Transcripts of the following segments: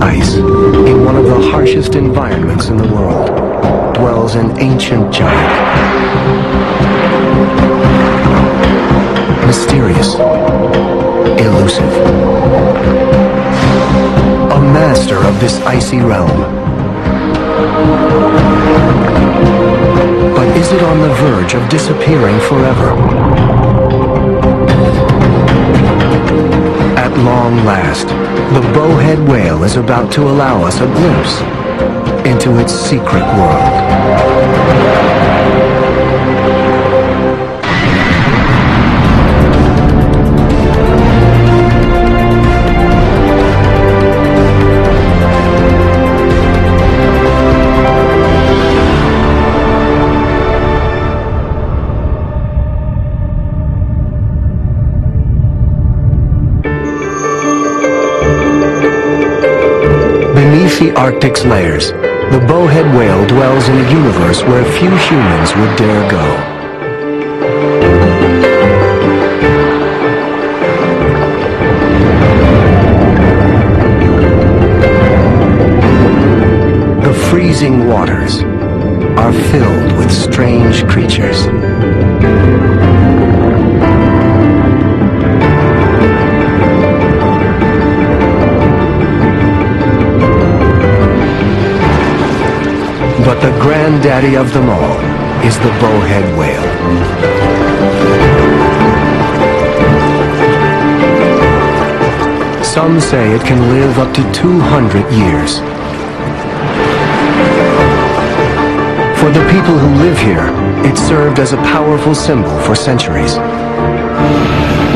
ice, in one of the harshest environments in the world, dwells an ancient giant. Mysterious, elusive. A master of this icy realm. But is it on the verge of disappearing forever? At long last, the bowhead whale is about to allow us a glimpse into its secret world. Beneath the Arctic's layers, the bowhead whale dwells in a universe where few humans would dare go. The freezing waters are filled with strange creatures. But the granddaddy of them all is the bowhead whale. Some say it can live up to 200 years. For the people who live here, it served as a powerful symbol for centuries.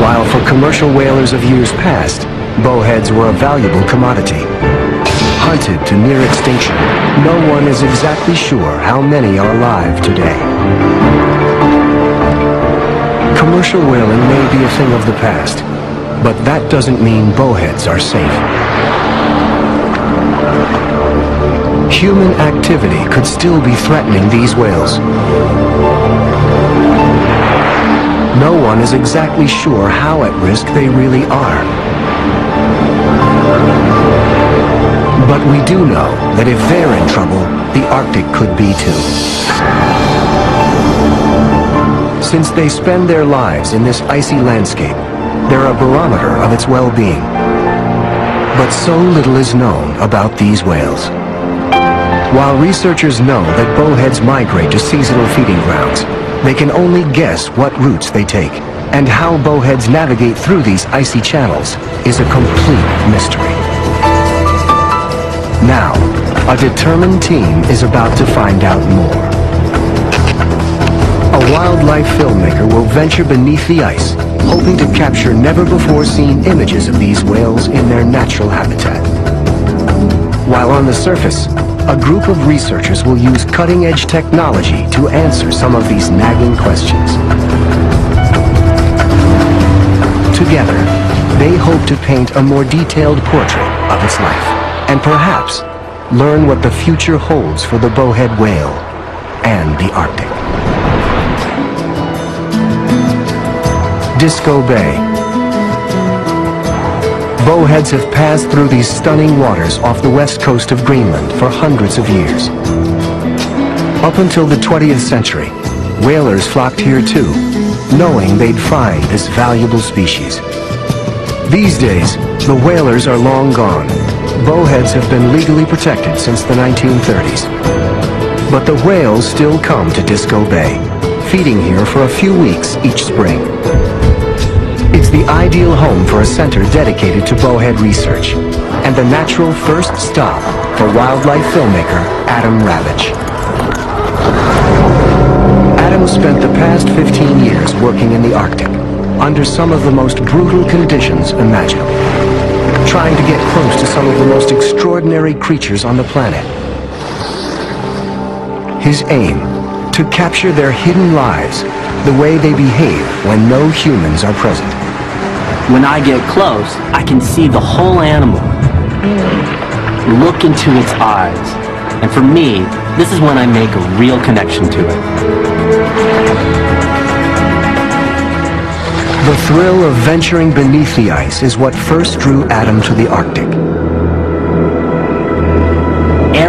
While for commercial whalers of years past, bowheads were a valuable commodity. Hunted to near extinction, no one is exactly sure how many are alive today. Commercial whaling may be a thing of the past, but that doesn't mean bowheads are safe. Human activity could still be threatening these whales. No one is exactly sure how at risk they really are. But we do know that if they're in trouble, the Arctic could be too. Since they spend their lives in this icy landscape, they're a barometer of its well-being. But so little is known about these whales. While researchers know that bowheads migrate to seasonal feeding grounds, they can only guess what routes they take, and how bowheads navigate through these icy channels is a complete mystery. Now, a determined team is about to find out more. A wildlife filmmaker will venture beneath the ice, hoping to capture never-before-seen images of these whales in their natural habitat. While on the surface, a group of researchers will use cutting-edge technology to answer some of these nagging questions. Together, they hope to paint a more detailed portrait of its life, and perhaps learn what the future holds for the bowhead whale and the Arctic. Disco Bay. Bowheads have passed through these stunning waters off the west coast of Greenland for hundreds of years. Up until the 20th century, whalers flocked here too, knowing they'd find this valuable species. These days, the whalers are long gone. Bowheads have been legally protected since the 1930s. But the whales still come to Disco Bay, feeding here for a few weeks each spring. It's the ideal home for a center dedicated to bowhead research, and the natural first stop for wildlife filmmaker Adam Ravitch. Adam spent the past 15 years working in the Arctic, under some of the most brutal conditions imaginable, trying to get close to some of the most extraordinary creatures on the planet. His aim, to capture their hidden lives, the way they behave when no humans are present. When I get close, I can see the whole animal, look into its eyes, and for me, this is when I make a real connection to it. The thrill of venturing beneath the ice is what first drew Adam to the Arctic.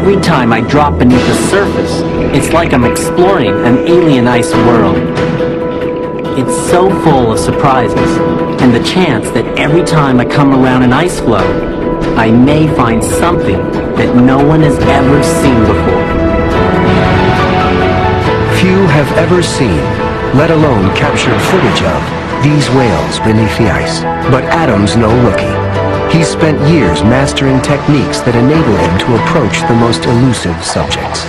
every time I drop beneath the surface, it's like I'm exploring an alien ice world. It's so full of surprises, and the chance that every time I come around an ice floe, I may find something that no one has ever seen before. Few have ever seen, let alone captured footage of, these whales beneath the ice. But Adam's no rookie. He's spent years mastering techniques that enable him to approach the most elusive subjects.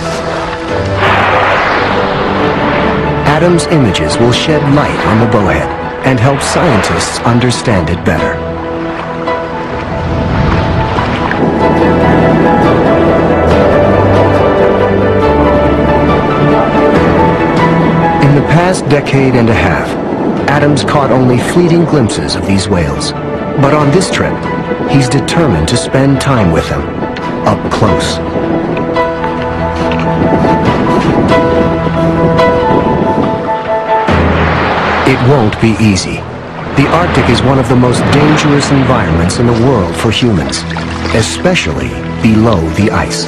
Adam's images will shed light on the bowhead and help scientists understand it better. In the past decade and a half, Adam's caught only fleeting glimpses of these whales. But on this trip, he's determined to spend time with them, up close. It won't be easy. The Arctic is one of the most dangerous environments in the world for humans, especially below the ice.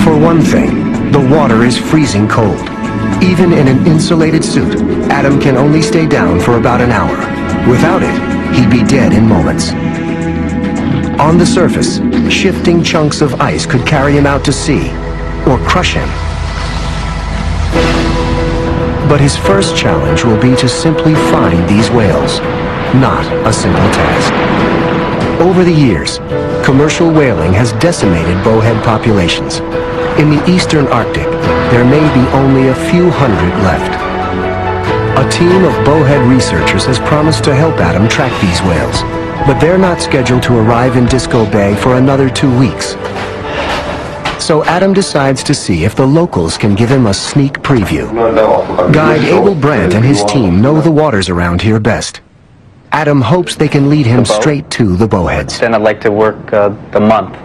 For one thing, the water is freezing cold. Even in an insulated suit, Adam can only stay down for about an hour. Without it, he'd be dead in moments. On the surface, shifting chunks of ice could carry him out to sea, or crush him. But his first challenge will be to simply find these whales, not a simple task. Over the years, commercial whaling has decimated bowhead populations. In the eastern Arctic, there may be only a few hundred left. A team of bowhead researchers has promised to help Adam track these whales, but they're not scheduled to arrive in Disco Bay for another 2 weeks. So Adam decides to see if the locals can give him a sneak preview. Guide Abel Brandt and his team know the waters around here best. Adam hopes they can lead him straight to the bowheads. Then I'd like to work the month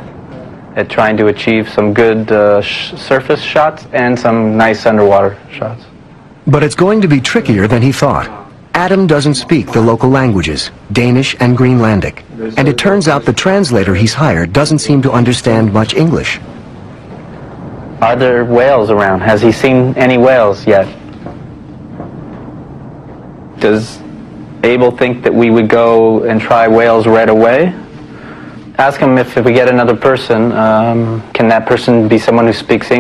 at trying to achieve some good surface shots and some nice underwater shots. But it's going to be trickier than he thought. Adam doesn't speak the local languages, Danish and Greenlandic, and it turns out the translator he's hired doesn't seem to understand much English. Are there whales around? Has he seen any whales yet? Does Abel think that we would go and try whales right away? Ask him if we get another person, can that person be someone who speaks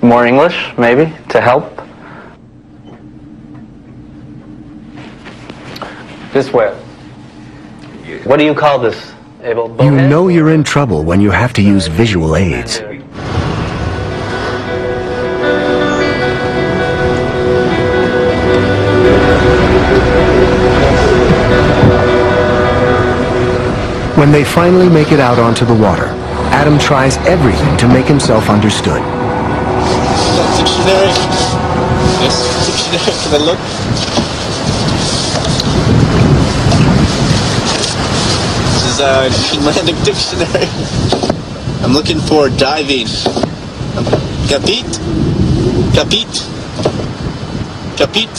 more English, maybe, to help? This whale. What do you call this, Abel? You know you're in trouble when you have to use visual aids. When they finally make it out onto the water, Adam tries everything to make himself understood. Dictionary. Yes, dictionary. Can I look? This is a Greenlandic dictionary. I'm looking for diving. Kapit? Kapit? Kapit?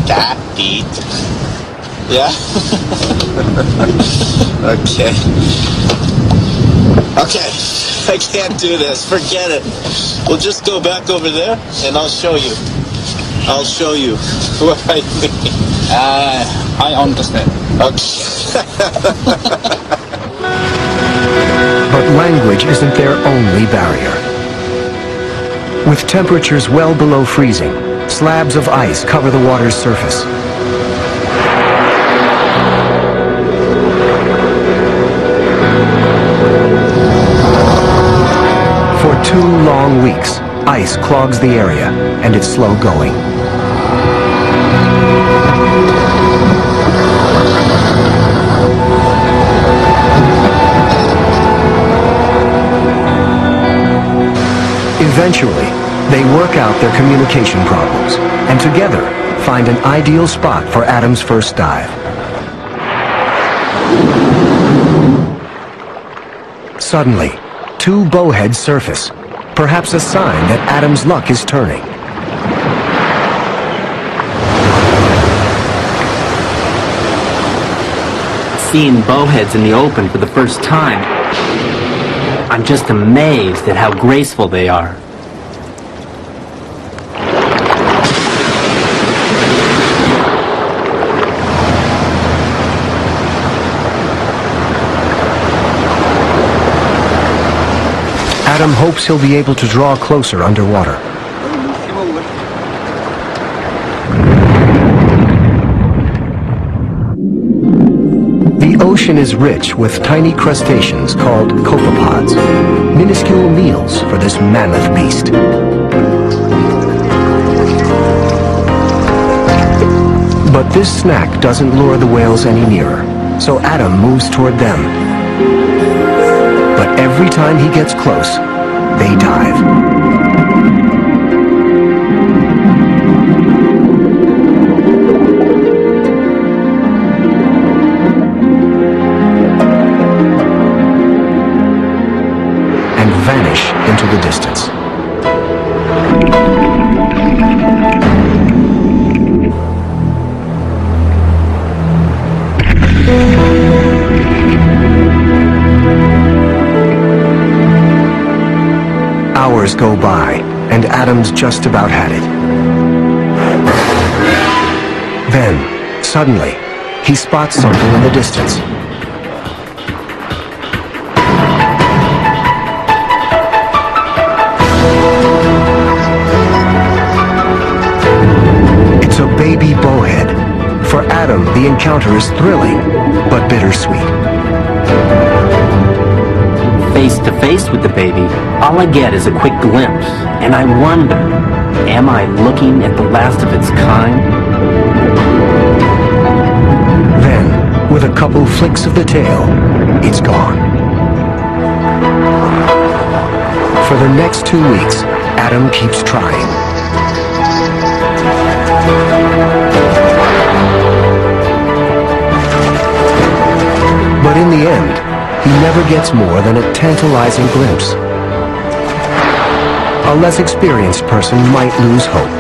Kapit. Yeah? Okay. Okay. I can't do this. Forget it. We'll just go back over there and I'll show you. I'll show you what I mean. I understand. Okay. But language isn't their only barrier. With temperatures well below freezing, slabs of ice cover the water's surface. For 2 long weeks, ice clogs the area, and it's slow going. Eventually, they work out their communication problems, and together find an ideal spot for Adam's first dive. Suddenly, 2 bowheads surface, perhaps a sign that Adam's luck is turning. seeing bowheads in the open for the first time, I'm just amazed at how graceful they are. Adam hopes he'll be able to draw closer underwater. The ocean is rich with tiny crustaceans called copepods, minuscule meals for this mammoth beast. But this snack doesn't lure the whales any nearer, so Adam moves toward them. But every time he gets close, they dive. Vanish into the distance. Hours go by, and Adam's just about had it. Then, suddenly, he spots something in the distance. It's a baby bowhead. For Adam, the encounter is thrilling, but bittersweet. Face to face with the baby, all I get is a quick glimpse, and I wonder, am I looking at the last of its kind? Then, with a couple flicks of the tail, it's gone. For the next 2 weeks, Adam keeps trying. But in the end, he never gets more than a tantalizing glimpse. A less experienced person might lose hope,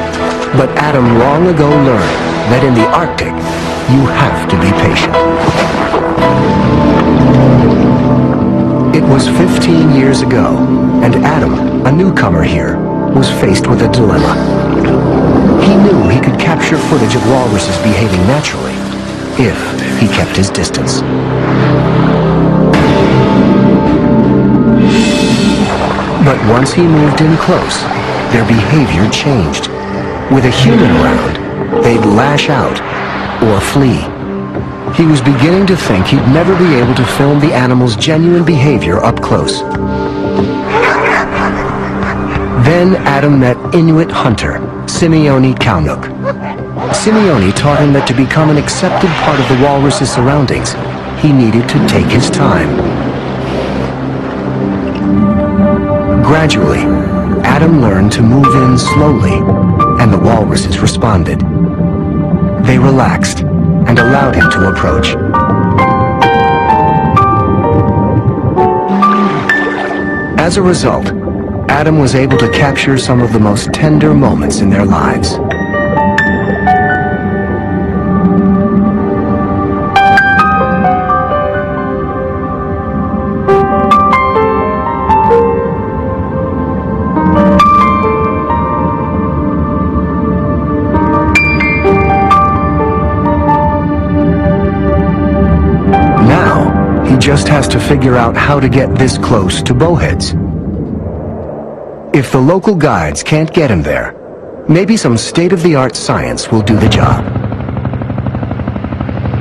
but Adam long ago learned that in the Arctic, you have to be patient. It was 15 years ago, and Adam, a newcomer here, was faced with a dilemma. He knew he could capture footage of walruses behaving naturally, if he kept his distance. But once he moved in close, their behavior changed. With a human around, they'd lash out or flee. He was beginning to think he'd never be able to film the animal's genuine behavior up close. Then Adam met Inuit hunter, Simeone Kaunuk. Simeone taught him that to become an accepted part of the walrus's surroundings, he needed to take his time. Gradually, Adam learned to move in slowly, and the walruses responded. They relaxed and allowed him to approach. As a result, Adam was able to capture some of the most tender moments in their lives. Just has to figure out how to get this close to bowheads. If the local guides can't get him there, maybe some state-of-the-art science will do the job.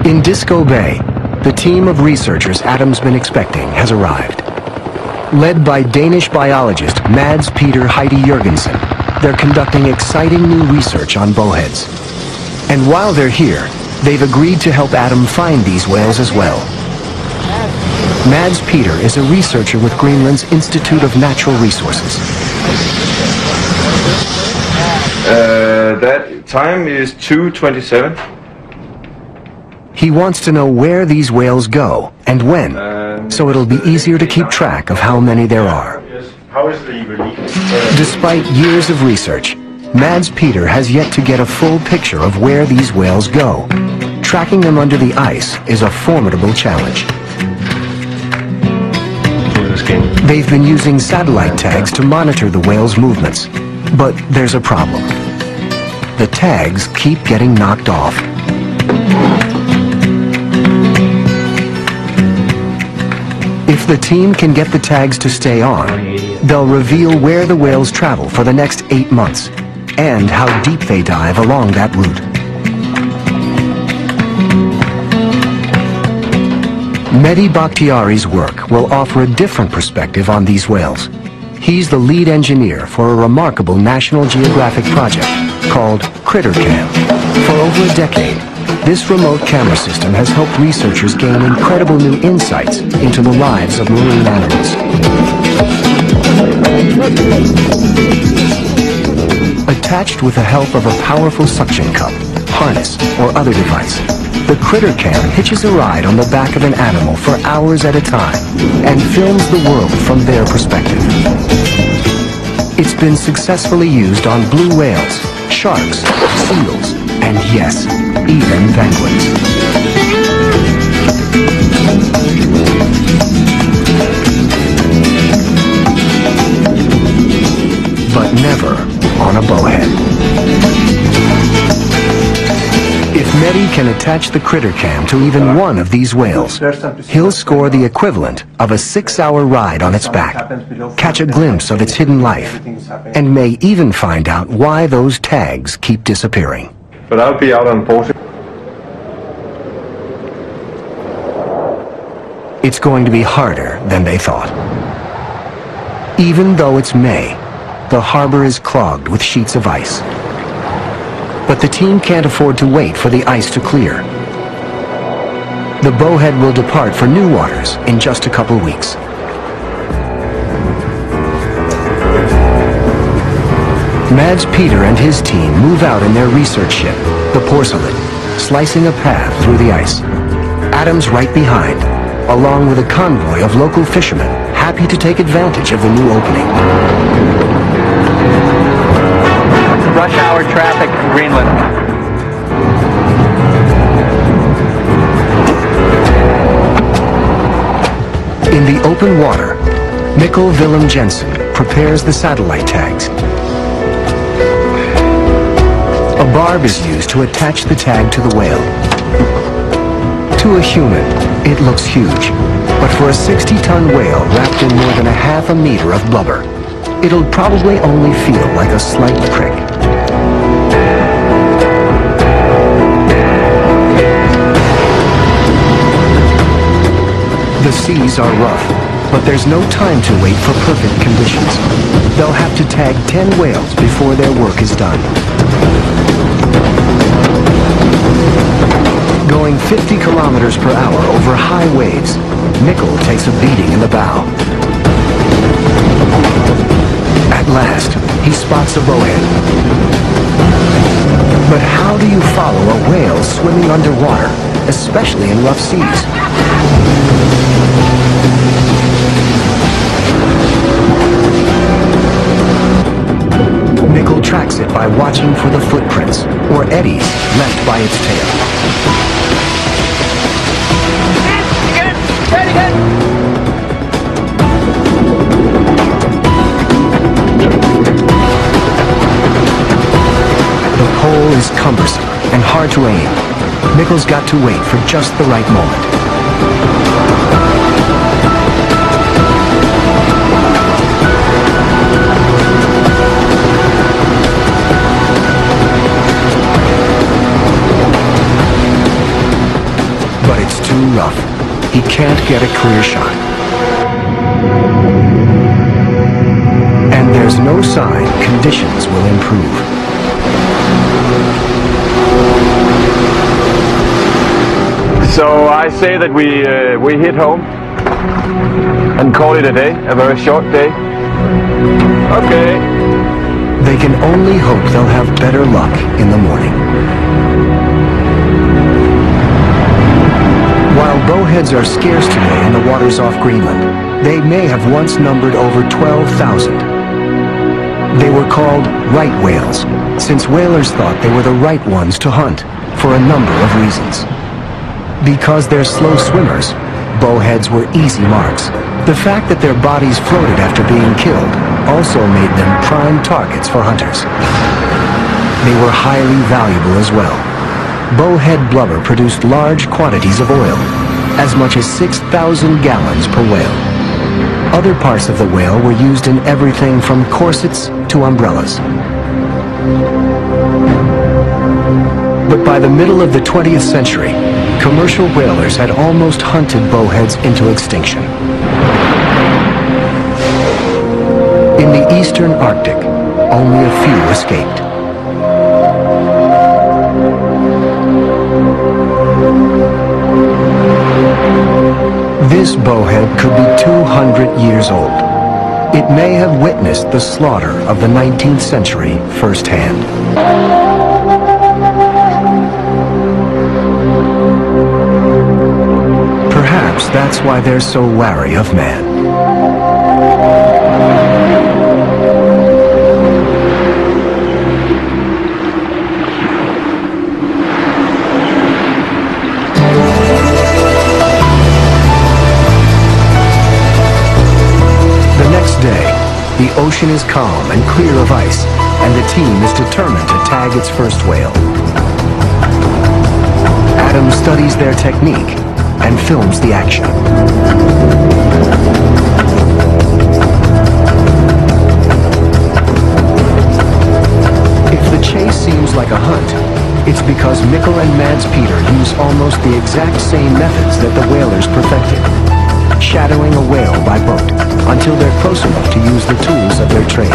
In Disco Bay, the team of researchers Adam's been expecting has arrived. Led by Danish biologist Mads Peter Heidi Jørgensen, they're conducting exciting new research on bowheads. And while they're here, they've agreed to help Adam find these whales as well. Mads Peter is a researcher with Greenland's Institute of Natural Resources. That time is 2:27. He wants to know where these whales go and when, so it'll be easier to keep track of how many there are. Despite years of research, Mads Peter has yet to get a full picture of where these whales go. tracking them under the ice is a formidable challenge. They've been using satellite tags to monitor the whale's movements, but there's a problem. The tags keep getting knocked off. If the team can get the tags to stay on, they'll reveal where the whales travel for the next 8 months and how deep they dive along that route. Mehdi Bakhtiari's work will offer a different perspective on these whales. He's the lead engineer for a remarkable National Geographic project called CritterCam. For over a decade, this remote camera system has helped researchers gain incredible new insights into the lives of marine animals. Attached with the help of a powerful suction cup, harness, or other device, the CritterCam hitches a ride on the back of an animal for hours at a time and films the world from their perspective. It's been successfully used on blue whales, sharks, seals, and yes, even penguins. But never on a bowhead. If Mehdi can attach the CritterCam to even one of these whales, he'll score the equivalent of a 6-hour ride on its back, catch a glimpse of its hidden life, and may even find out why those tags keep disappearing. But I'll be out on board. It's going to be harder than they thought. Even though it's May, the harbor is clogged with sheets of ice. But the team can't afford to wait for the ice to clear. The Bowhead will depart for new waters in just a couple weeks. Mads Peter and his team move out in their research ship, the Porcelain, slicing a path through the ice. Adam's right behind, along with a convoy of local fishermen happy to take advantage of the new opening. Rush hour traffic in Greenland. In the open water, Mikkel Willem Jensen prepares the satellite tags. A barb is used to attach the tag to the whale. To a human, it looks huge, but for a 60-ton whale wrapped in more than a half a meter of blubber, it'll probably only feel like a slight prick. The seas are rough, but there's no time to wait for perfect conditions. They'll have to tag 10 whales before their work is done. Going 50 kilometers per hour over high waves, Mikkel takes a beating in the bow. At last, he spots a bowhead. But how do you follow a whale swimming underwater, especially in rough seas? Mikkel tracks it by watching for the footprints, or eddies, left by its tail. The pole is cumbersome and hard to aim. Mikkel's got to wait for just the right moment. But it's too rough. He can't get a clear shot. And there's no sign conditions will improve. So I say that we hit home and call it a day, a very short day. Okay. They can only hope they'll have better luck in the morning. While bowheads are scarce today in the waters off Greenland, they may have once numbered over 12,000. They were called right whales, since whalers thought they were the right ones to hunt, for a number of reasons. Because they're slow swimmers, bowheads were easy marks. The fact that their bodies floated after being killed also made them prime targets for hunters. They were highly valuable as well. Bowhead blubber produced large quantities of oil, as much as 6,000 gallons per whale. Other parts of the whale were used in everything from corsets to umbrellas. But by the middle of the 20th century, commercial whalers had almost hunted bowheads into extinction. In the eastern Arctic, only a few escaped. This bowhead could be 200 years old. It may have witnessed the slaughter of the 19th century firsthand. Perhaps that's why they're so wary of man. The next day, the ocean is calm and clear of ice, and the team is determined to tag its first whale. Adam studies their technique and films the action. If the chase seems like a hunt, it's because Mikkel and Mads Peter use almost the exact same methods that the whalers perfected, shadowing a whale by boat until they're close enough to use the tools of their trade.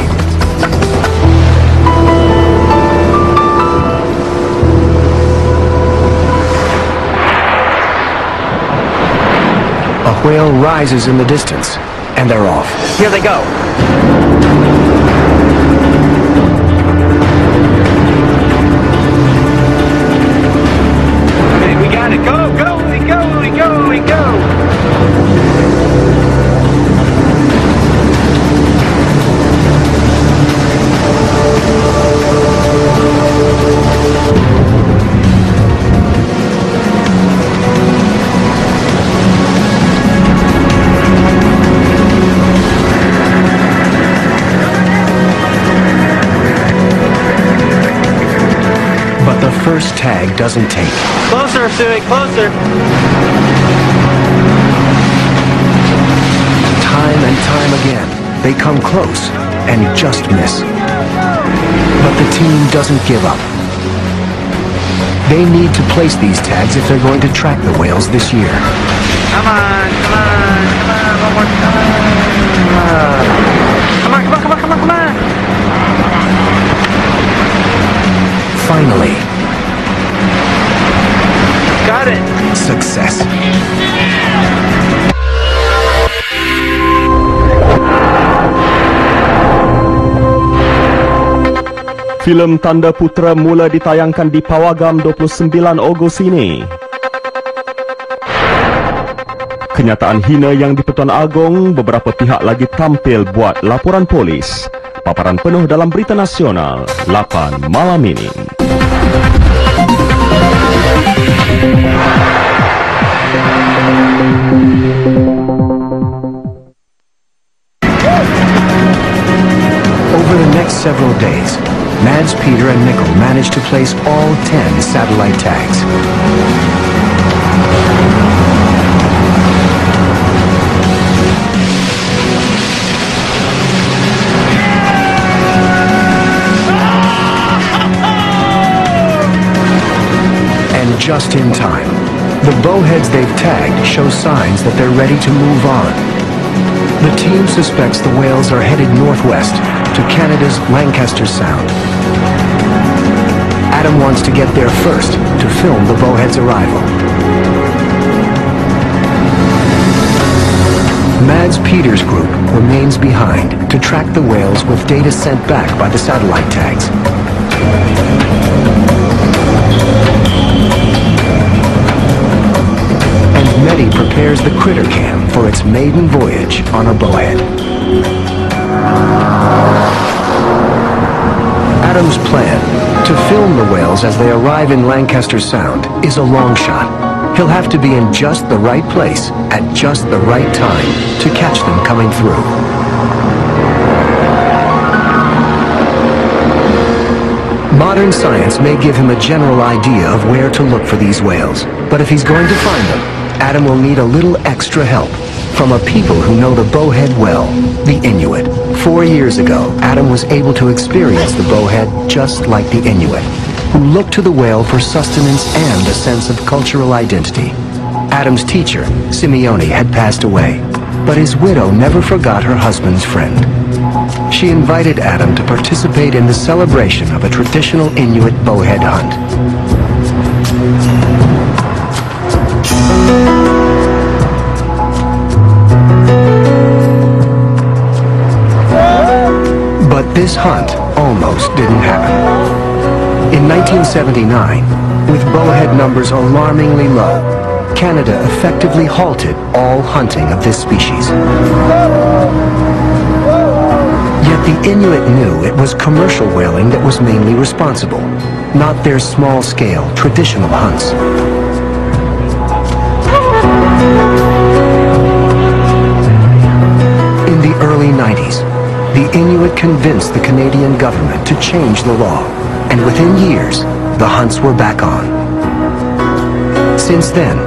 A whale rises in the distance, and they're off. Here they go. Okay, we got it. Go, go, we go, we go, we go. First tag doesn't take. Closer, Suey, closer. Time and time again, they come close and just miss. But the team doesn't give up. They need to place these tags if they're going to track the whales this year. Come on, come on, come on, one more time. Come on, come on, come on, come on, come on. Finally. Got it. Success. Filem Tanda Putera mula ditayangkan di Pawagam 29 Ogos ini. Kenyataan hina yang di Pertuan Agong, beberapa pihak lagi tampil buat laporan polis. Paparan penuh dalam Berita Nasional 8 malam ini. Over the next several days, Mads, Peter, and Mikkel managed to place all 10 satellite tags. And just in time, the bowheads they've tagged show signs that they're ready to move on. The team suspects the whales are headed northwest to Canada's Lancaster Sound. Adam wants to get there first to film the bowhead's arrival. Mads Peter's group remains behind to track the whales with data sent back by the satellite tags. And Mehdi prepares the critter cam for its maiden voyage on a bowhead. Adam's plan, to film the whales as they arrive in Lancaster Sound, is a long shot. He'll have to be in just the right place at just the right time to catch them coming through. Modern science may give him a general idea of where to look for these whales, but if he's going to find them, Adam will need a little extra help from a people who know the bowhead well, the Inuit. 4 years ago, Adam was able to experience the bowhead just like the Inuit, who looked to the whale for sustenance and a sense of cultural identity. Adam's teacher, Simeone, had passed away, but his widow never forgot her husband's friend. She invited Adam to participate in the celebration of a traditional Inuit bowhead hunt. But this hunt almost didn't happen. In 1979, with bowhead numbers alarmingly low, Canada effectively halted all hunting of this species. Yet the Inuit knew it was commercial whaling that was mainly responsible, not their small-scale, traditional hunts. In the early 90s, the Inuit convinced the Canadian government to change the law, and within years, the hunts were back on. Since then,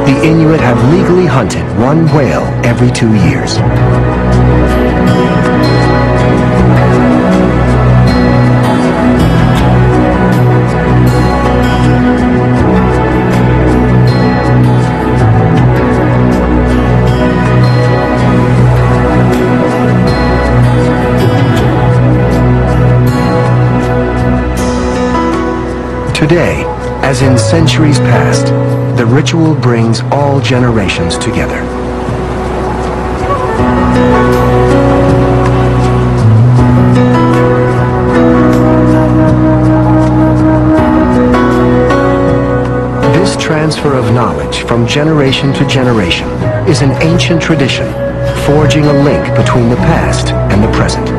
the Inuit have legally hunted one whale every 2 years. Today, as in centuries past, the ritual brings all generations together. This transfer of knowledge from generation to generation is an ancient tradition, forging a link between the past and the present.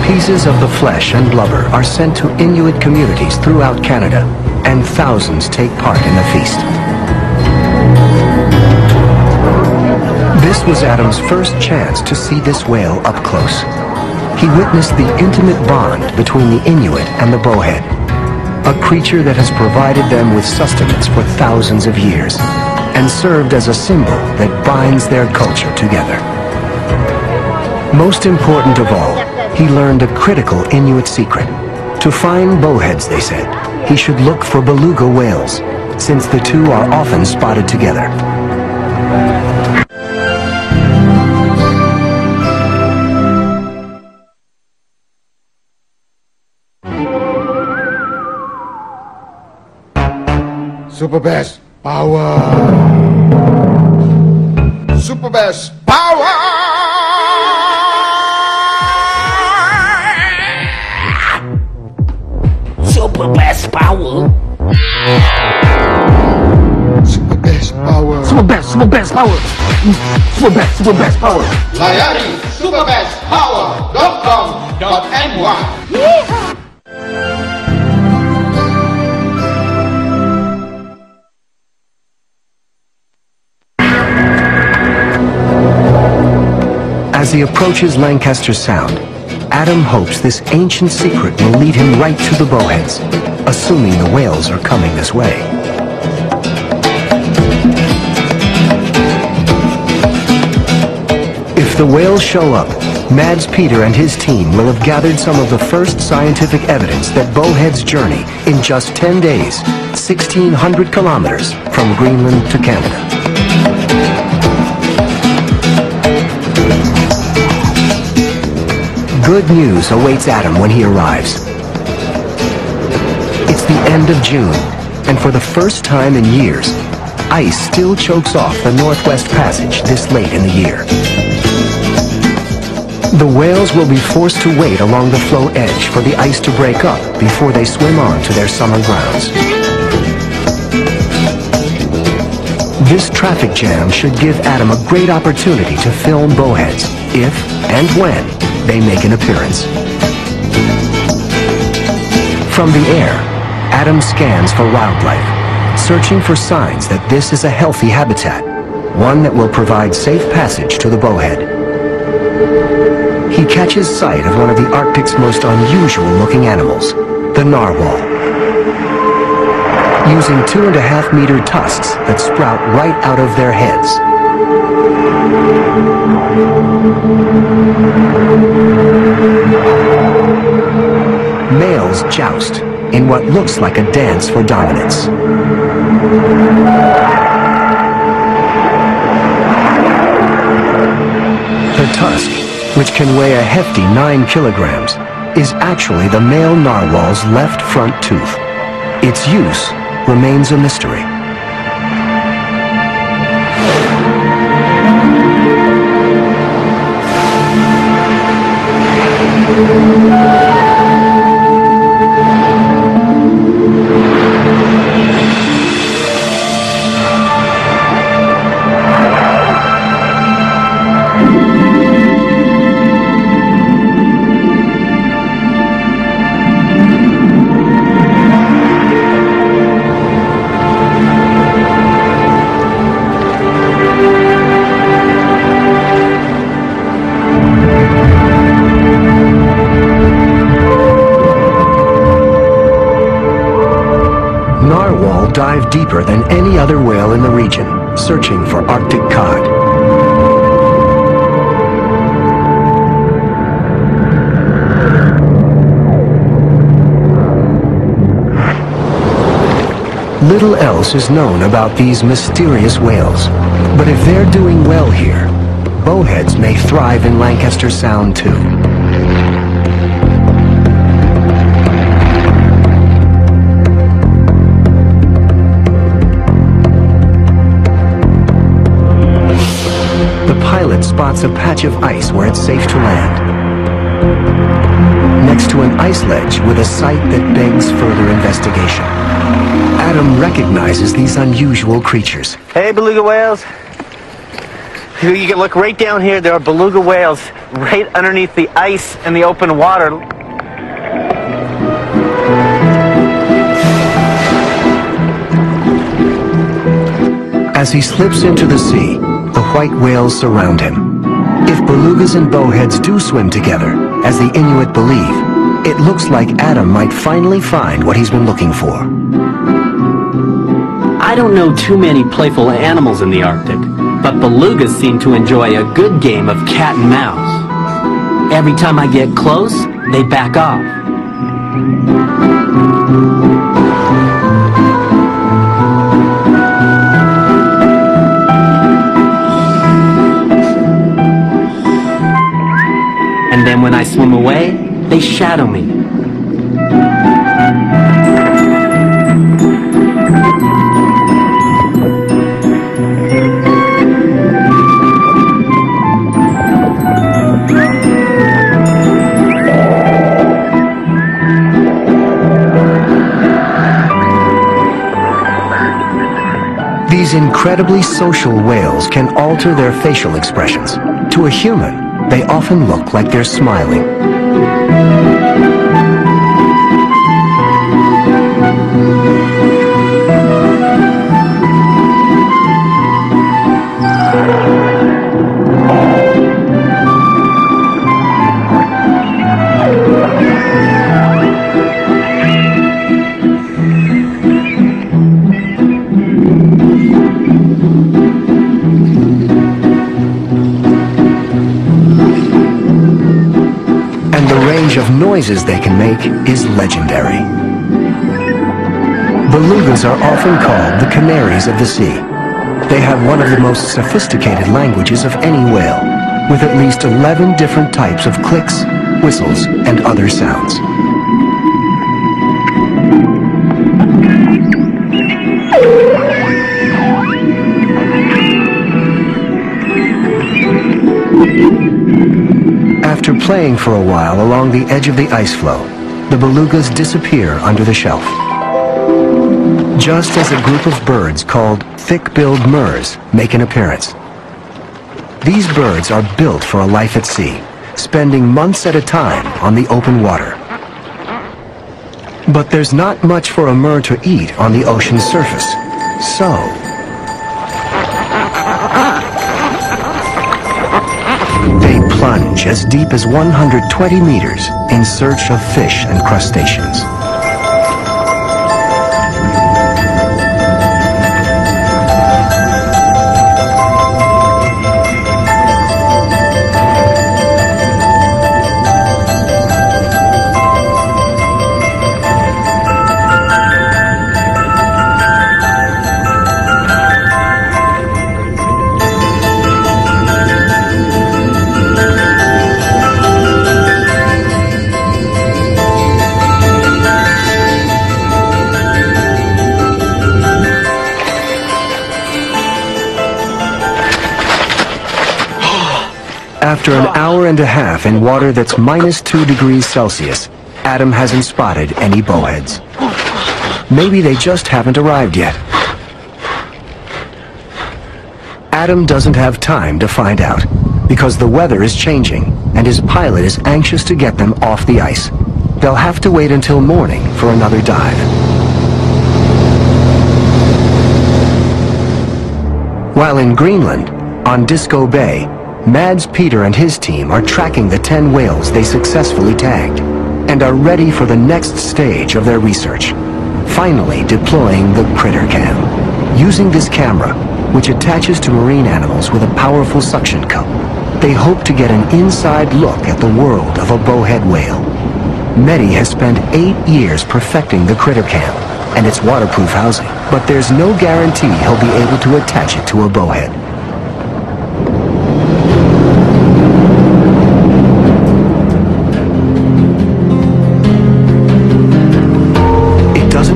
Pieces of the flesh and blubber are sent to Inuit communities throughout Canada, and thousands take part in the feast. This was Adam's first chance to see this whale up close. He witnessed the intimate bond between the Inuit and the bowhead, a creature that has provided them with sustenance for thousands of years, and served as a symbol that binds their culture together. Most important of all, he learned a critical Inuit secret. To find bowheads, they said, he should look for beluga whales, since the two are often spotted together. Super Bass Power! Super Bass Power! Super Bass Power. Super Bass Power. Super Bass Power. Super Bass Power. Layari superbasspower.com.ny. As he approaches Lancaster Sound, Adam hopes this ancient secret will lead him right to the bowheads, assuming the whales are coming this way. If the whales show up, Mads Peter and his team will have gathered some of the first scientific evidence that bowheads journey in just 10 days, 1,600 kilometers from Greenland to Canada. Good news awaits Adam when he arrives. It's the end of June, and for the first time in years, ice still chokes off the Northwest Passage this late in the year. The whales will be forced to wait along the floe edge for the ice to break up before they swim on to their summer grounds. This traffic jam should give Adam a great opportunity to film bowheads, if and when they make an appearance. From the air, Adam scans for wildlife, searching for signs that this is a healthy habitat, one that will provide safe passage to the bowhead. He catches sight of one of the Arctic's most unusual-looking animals, the narwhal. Using 2.5-meter tusks that sprout right out of their heads. Males joust in what looks like a dance for dominance. The tusk, which can weigh a hefty 9 kilograms, is actually the male narwhal's left front tooth. Its use remains a mystery. Dive deeper than any other whale in the region, searching for Arctic cod. Little else is known about these mysterious whales, but if they're doing well here, bowheads may thrive in Lancaster Sound too. Pilot spots a patch of ice where it's safe to land. Next to an ice ledge with a site that begs further investigation. Adam recognizes these unusual creatures. Hey, beluga whales. You can look right down here. There are beluga whales right underneath the ice and the open water. As he slips into the sea, the white whales surround him. If belugas and bowheads do swim together, as the Inuit believe, it looks like Adam might finally find what he's been looking for. I don't know too many playful animals in the Arctic, but belugas seem to enjoy a good game of cat and mouse. Every time I get close, they back off. And then when I swim away, they shadow me. These incredibly social whales can alter their facial expressions. To a human, they often look like they're smiling. Of noises they can make is legendary. Belugas are often called the canaries of the sea. They have one of the most sophisticated languages of any whale, with at least 11 different types of clicks, whistles, and other sounds. After playing for a while along the edge of the ice floe, the belugas disappear under the shelf. just as a group of birds called thick-billed murres make an appearance. These birds are built for a life at sea, spending months at a time on the open water. But there's not much for a murre to eat on the ocean's surface, so they plunge as deep as 120 meters in search of fish and crustaceans. After an hour and a half in water that's -2 degrees Celsius, Adam hasn't spotted any bowheads. Maybe they just haven't arrived yet. Adam doesn't have time to find out, because the weather is changing, and his pilot is anxious to get them off the ice. They'll have to wait until morning for another dive. While in Greenland, on Disco Bay, Mads Peter and his team are tracking the 10 whales they successfully tagged and are ready for the next stage of their research, finally deploying the critter cam. Using this camera, which attaches to marine animals with a powerful suction cup, they hope to get an inside look at the world of a bowhead whale. Mehdi has spent 8 years perfecting the critter cam and its waterproof housing, but there's no guarantee he'll be able to attach it to a bowhead.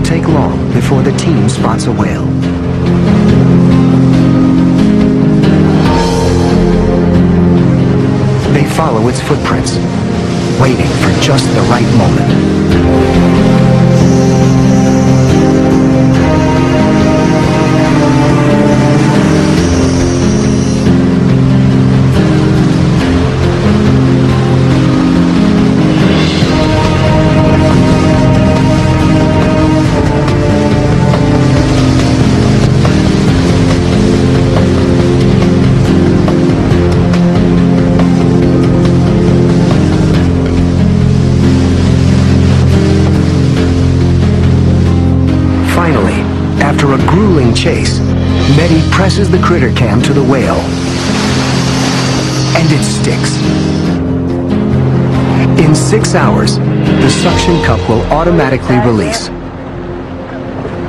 Take long before the team spots a whale. They follow its footprints, waiting for just the right moment. After a grueling chase, Mehdi presses the critter cam to the whale, and it sticks. In 6 hours, the suction cup will automatically release.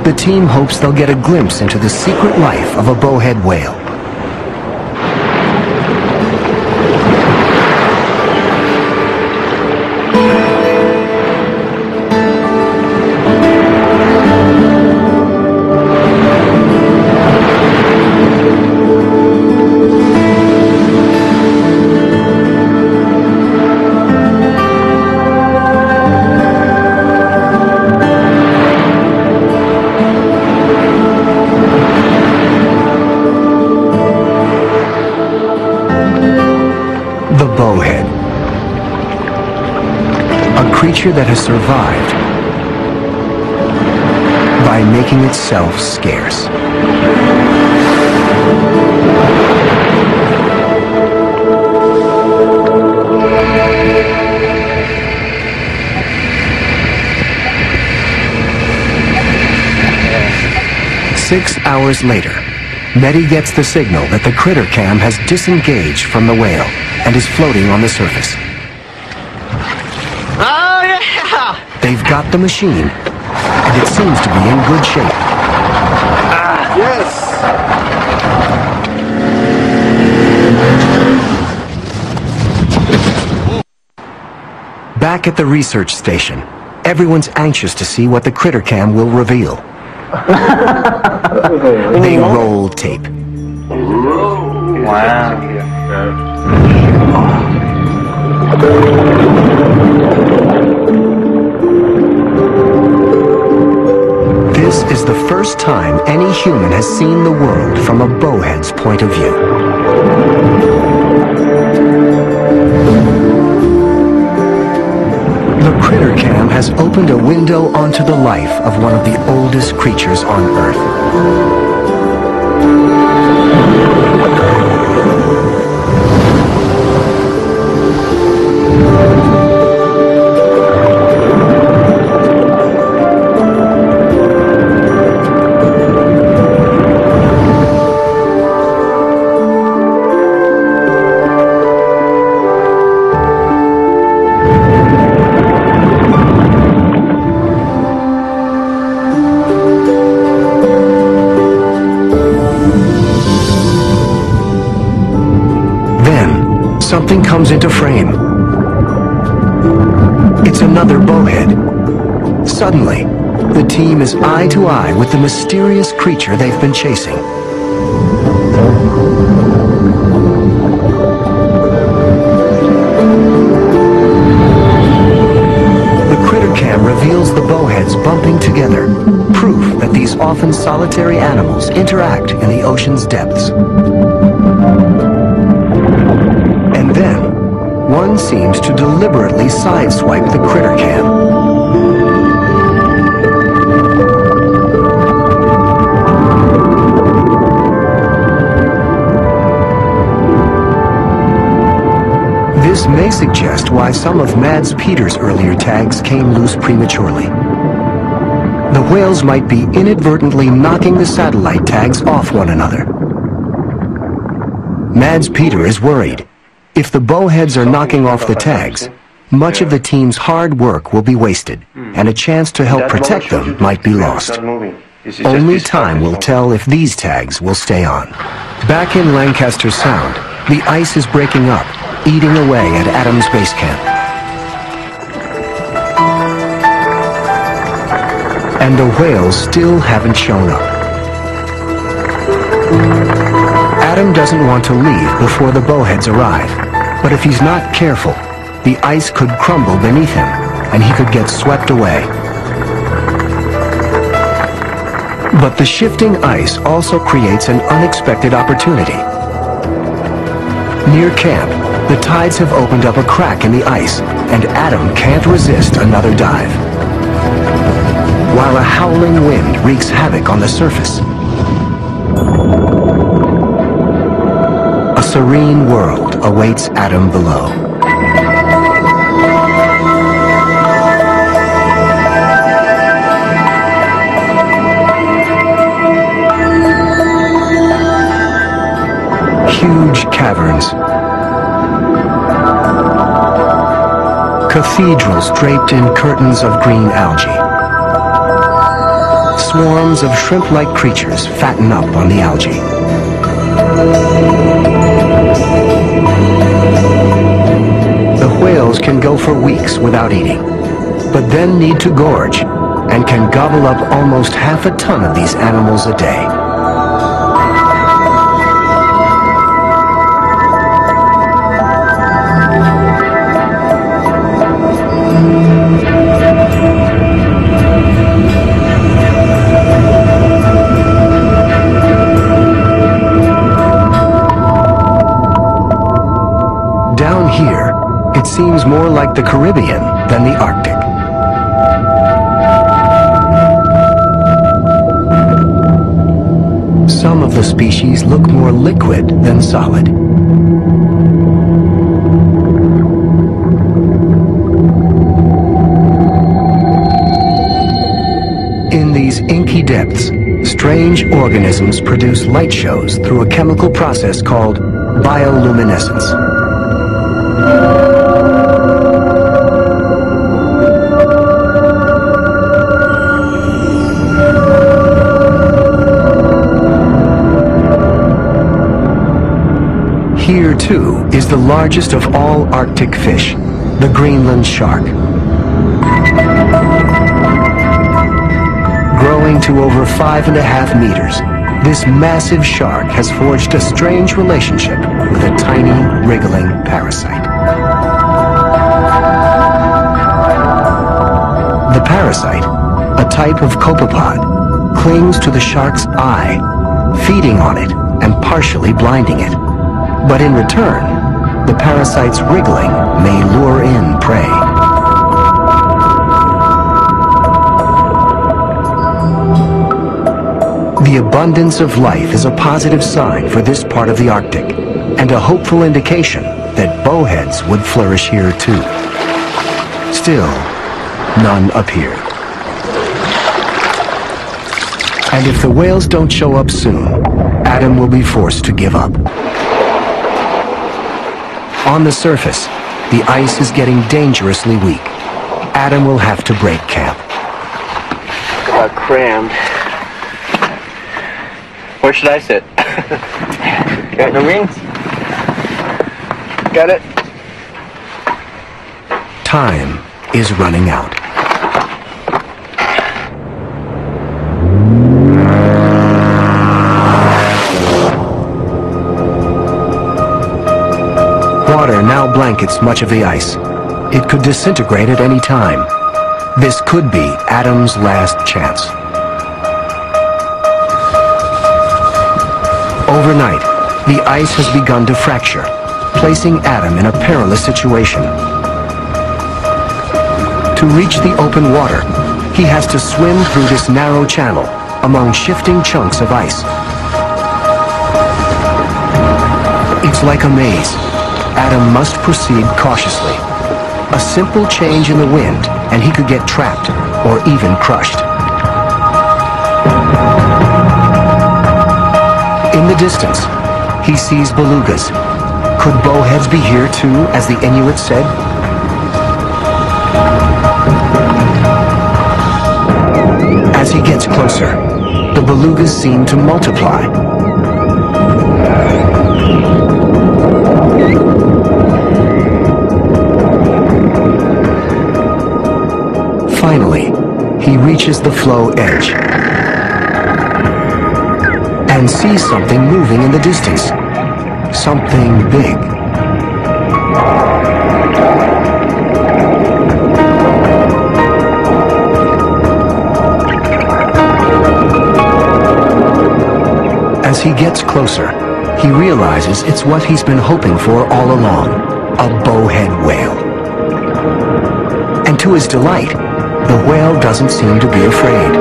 The team hopes they'll get a glimpse into the secret life of a bowhead whale. Bowhead, a creature that has survived by making itself scarce. Six hours later, Mehdi gets the signal that the critter cam has disengaged from the whale and is floating on the surface. Oh, yeah! They've got the machine, and it seems to be in good shape. Yes! Back at the research station, everyone's anxious to see what the critter cam will reveal. They roll tape. Wow. This is the first time any human has seen the world from a bowhead's point of view. The critter cam has opened a window onto the life of one of the oldest creatures on Earth. Something comes into frame. It's another bowhead. Suddenly, the team is eye to eye with the mysterious creature they've been chasing. The critter cam reveals the bowheads bumping together, proof that these often solitary animals interact in the ocean's depths. Then, one seems to deliberately sideswipe the critter cam. This may suggest why some of Mads Peter's earlier tags came loose prematurely. The whales might be inadvertently knocking the satellite tags off one another. Mads Peter is worried. If the bowheads are knocking off the tags, much of the team's hard work will be wasted, and a chance to help protect them might be lost. Only time will tell if these tags will stay on. Back in Lancaster Sound, the ice is breaking up, eating away at Adam's base camp. And the whales still haven't shown up. Adam doesn't want to leave before the bowheads arrive. But if he's not careful, the ice could crumble beneath him, and he could get swept away. But the shifting ice also creates an unexpected opportunity. Near camp, the tides have opened up a crack in the ice, and Adam can't resist another dive. While a howling wind wreaks havoc on the surface, a serene world awaits Adam below. Huge caverns, cathedrals draped in curtains of green algae. Swarms of shrimp-like creatures fatten up on the algae. The whales can go for weeks without eating, but then need to gorge, and can gobble up almost half a ton of these animals a day. Down here, it seems more like the Caribbean than the Arctic. Some of the species look more liquid than solid. In these inky depths, strange organisms produce light shows through a chemical process called bioluminescence. Here, too, is the largest of all Arctic fish, the Greenland shark. Growing to over 5.5 meters, this massive shark has forged a strange relationship with a tiny, wriggling parasite. The parasite, a type of copepod, clings to the shark's eye, feeding on it and partially blinding it. But in return, the parasite's wriggling may lure in prey. The abundance of life is a positive sign for this part of the Arctic, and a hopeful indication that bowheads would flourish here too. Still, none appear. And if the whales don't show up soon, Adam will be forced to give up. On the surface, the ice is getting dangerously weak. Adam will have to break camp. Got crammed. Where should I sit? Got no wings? Got it? Time is running out. Water now blankets much of the ice. It could disintegrate at any time. This could be Adam's last chance. Overnight, the ice has begun to fracture, placing Adam in a perilous situation. To reach the open water, he has to swim through this narrow channel among shifting chunks of ice. It's like a maze. Adam must proceed cautiously. A simple change in the wind and he could get trapped or even crushed. In the distance, he sees belugas. Could bowheads be here too, as the Inuit said? As he gets closer, the belugas seem to multiply. Finally, he reaches the flow edge and sees something moving in the distance. Something big. As he gets closer, he realizes it's what he's been hoping for all along, a bowhead whale. And to his delight, the whale doesn't seem to be afraid.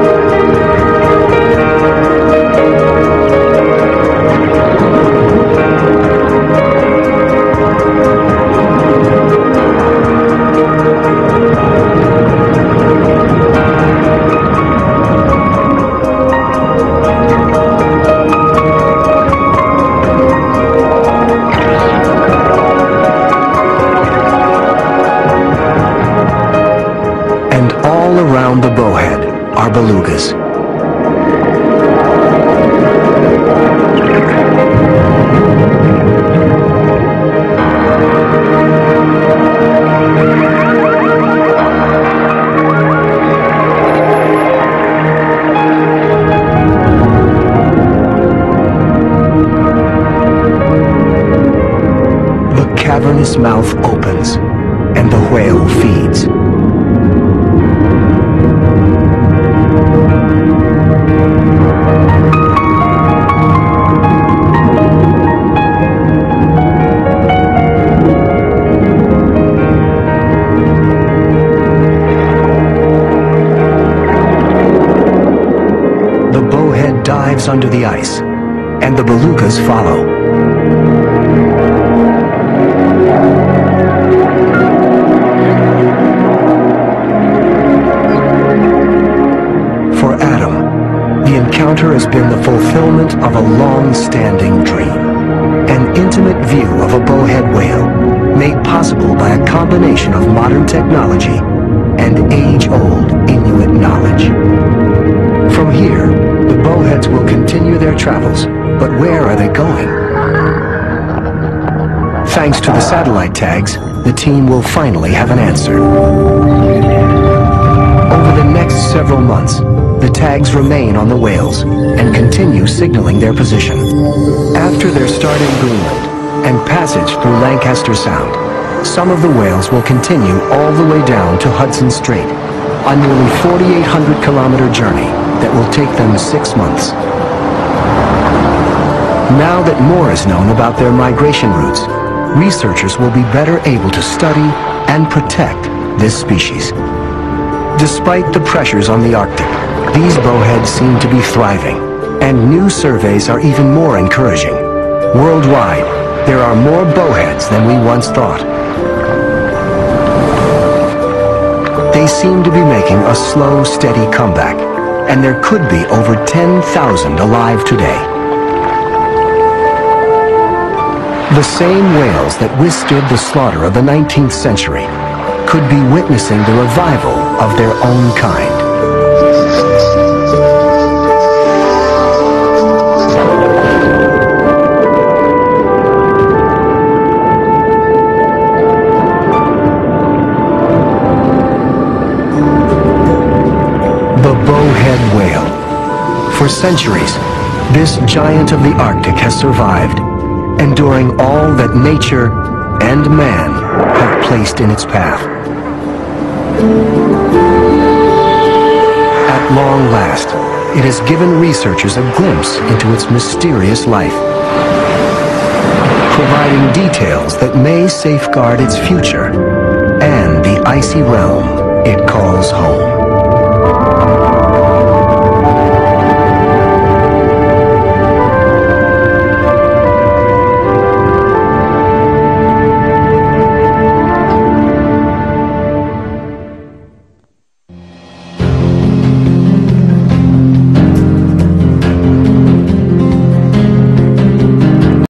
Around the bowhead are belugas. The cavernous mouth opens, and the whale feeds. Dives under the ice, and the belugas follow. For Adam, the encounter has been the fulfillment of a long-standing dream, an intimate view of a bowhead whale, made possible by a combination of modern technology and age-old Inuit knowledge. From here, the bowheads will continue their travels, but where are they going? Thanks to the satellite tags, the team will finally have an answer. Over the next several months, the tags remain on the whales and continue signaling their position. After their start in Greenland and passage through Lancaster Sound, some of the whales will continue all the way down to Hudson Strait, a nearly 4,800-kilometer journey that will take them 6 months. Now that more is known about their migration routes, researchers will be better able to study and protect this species. Despite the pressures on the Arctic, these bowheads seem to be thriving, and new surveys are even more encouraging. Worldwide, there are more bowheads than we once thought. They seem to be making a slow, steady comeback, and there could be over 10,000 alive today. The same whales that withstood the slaughter of the 19th century could be witnessing the revival of their own kind. The bowhead whale. For centuries, this giant of the Arctic has survived, enduring all that nature and man have placed in its path. At long last, it has given researchers a glimpse into its mysterious life, providing details that may safeguard its future and the icy realm it calls home.